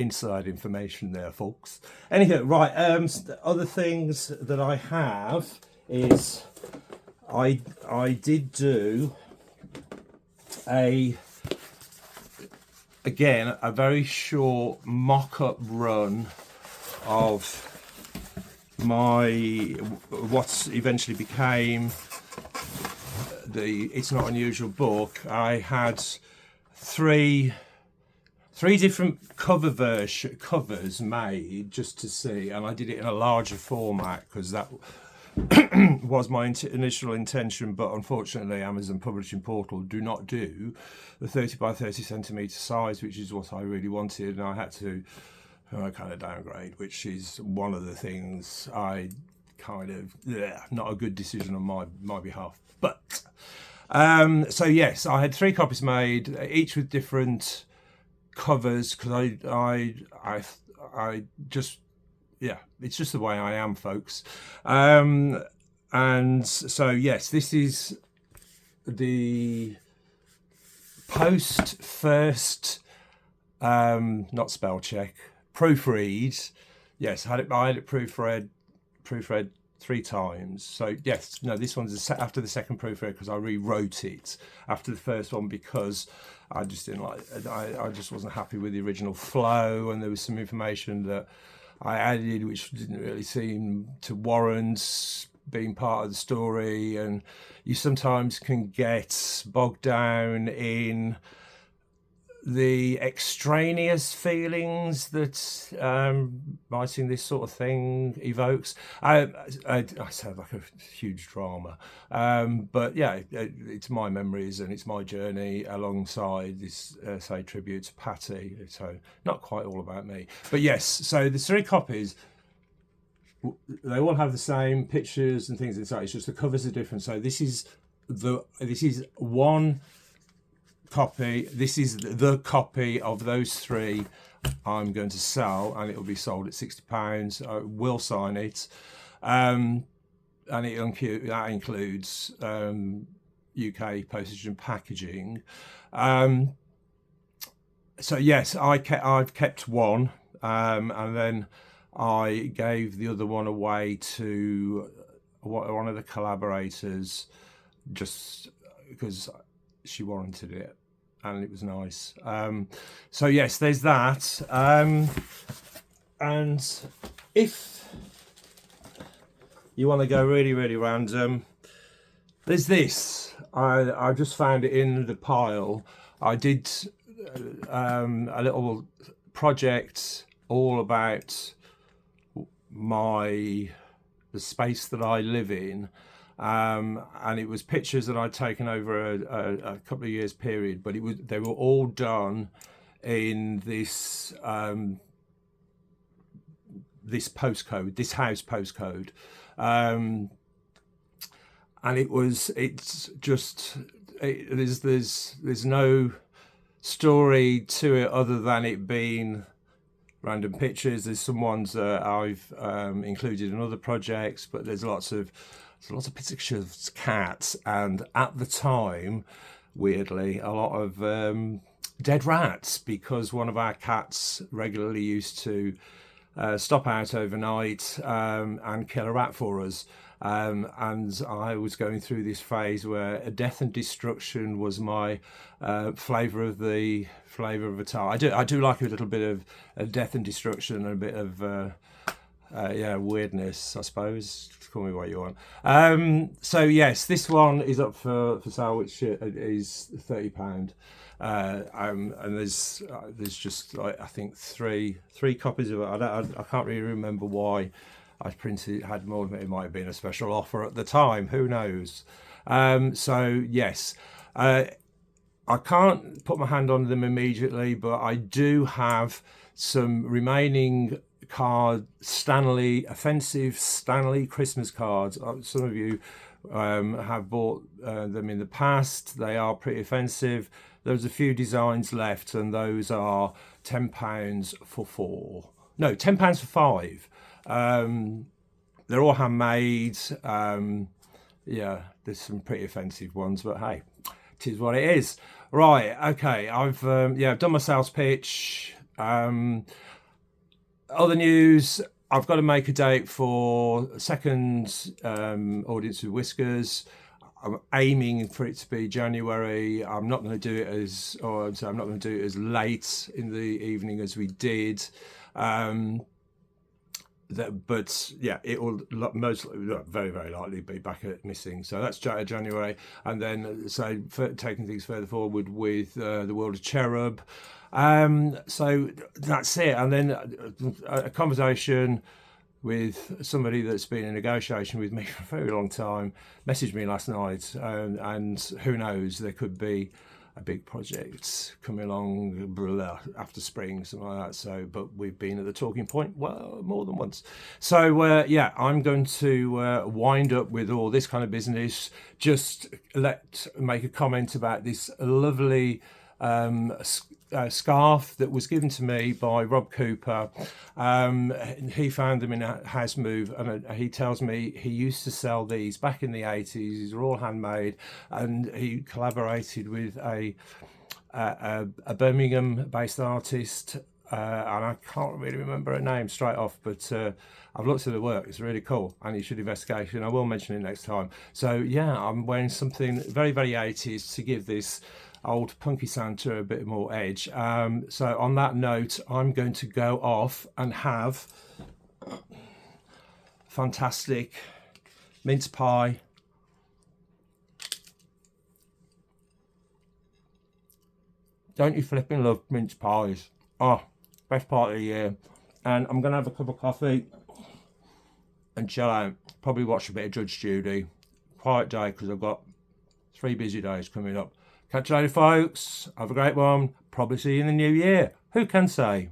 inside information there, folks. Anyhow, right, other things that I have is I did do a very short mock-up run of what's eventually became the It's Not Unusual book. I had three different covers made just to see, and I did it in a larger format because that was my initial intention, but unfortunately Amazon Publishing Portal do not do the 30 by 30 centimetre size, which is what I really wanted, and I had to kind of downgrade, which is one of the things I kind of, not a good decision on my behalf. But so yes, I had 3 copies made, each with different covers, because I just, it's just the way I am, folks. And so yes, this is the first not spell check, proofread. Yes, I had it proofread 3 times. So yes, no, this one's after the second proofread because I rewrote it after the first one because I just didn't like. I just wasn't happy with the original flow, and there was some information that I added which didn't really seem to warrant being part of the story, and you sometimes can get bogged down in the extraneous feelings that writing this sort of thing evokes. I sound like a huge drama, but yeah, it's my memories and it's my journey alongside this say tribute to Patty, so not quite all about me. But yes, so the 3 copies, they all have the same pictures and things inside, it's just the covers are different. So this is one copy. This is the copy of those 3 I'm going to sell, and it will be sold at £60. I will sign it, and that includes UK postage and packaging. So yes, I've kept one, and then I gave the other one away to one of the collaborators just because she warranted it and it was nice. So yes, there's that. And if you want to go really, really random, there's this. I just found it in the pile. I did a little project all about the space that I live in, and it was pictures that I'd taken over a couple of years period, but they were all done in this this postcode, this house postcode, and there's no story to it other than it being random pictures. There's some ones that I've included in other projects, but there's lots of pictures of cats, and at the time, weirdly, a lot of dead rats, because one of our cats regularly used to stop out overnight and kill a rat for us. And I was going through this phase where death and destruction was my flavour of the time. I do like a little bit of death and destruction and a bit of weirdness, I suppose. Call me what you want. So yes, this one is up for sale, which is £30. And there's just like I think three copies of it. I can't really remember why I had more of it. It might have been a special offer at the time. Who knows? So yes, I can't put my hand on them immediately, but I do have some remaining offensive Stanley Christmas cards. Some of you have bought them in the past. They are pretty offensive. There's a few designs left, and those are £10 for 4. No, £10 for 5. They're all handmade. There's some pretty offensive ones, but hey, it is what it is. Right, okay, I've done my sales pitch. Other news, I've got to make a date for second Audience with Whiskers. I'm aiming for it to be January. I'm not going to do it I'm not going to do it as late in the evening as we did. But yeah, it will very, very likely be back at Missing. So that's January. And then, so taking things further forward with The World of Cherub. So that's it. And then a conversation with somebody that's been in negotiation with me for a very long time messaged me last night, and who knows, there could be a big project coming along after spring, something like that. So, but we've been at the talking point more than once. So yeah, I'm going to wind up with all this kind of business. Just make a comment about this lovely scarf that was given to me by Rob Cooper. He found them in a house move, and he tells me he used to sell these back in the 80s. These are all handmade, and he collaborated with a Birmingham-based artist, and I can't really remember her name straight off, but I've looked at the work. It's really cool, and you should investigate it. I will mention it next time. So yeah, I'm wearing something very, very 80s to give this old punky Santa a bit more edge. So on that note, I'm going to go off and have fantastic mince pie. Don't you flipping love mince pies? Oh, best part of the year. And I'm going to have a cup of coffee and chill out. Probably watch a bit of Judge Judy. Quiet day, because I've got 3 busy days coming up. Catch you later, folks. Have a great one. Probably see you in the new year. Who can say?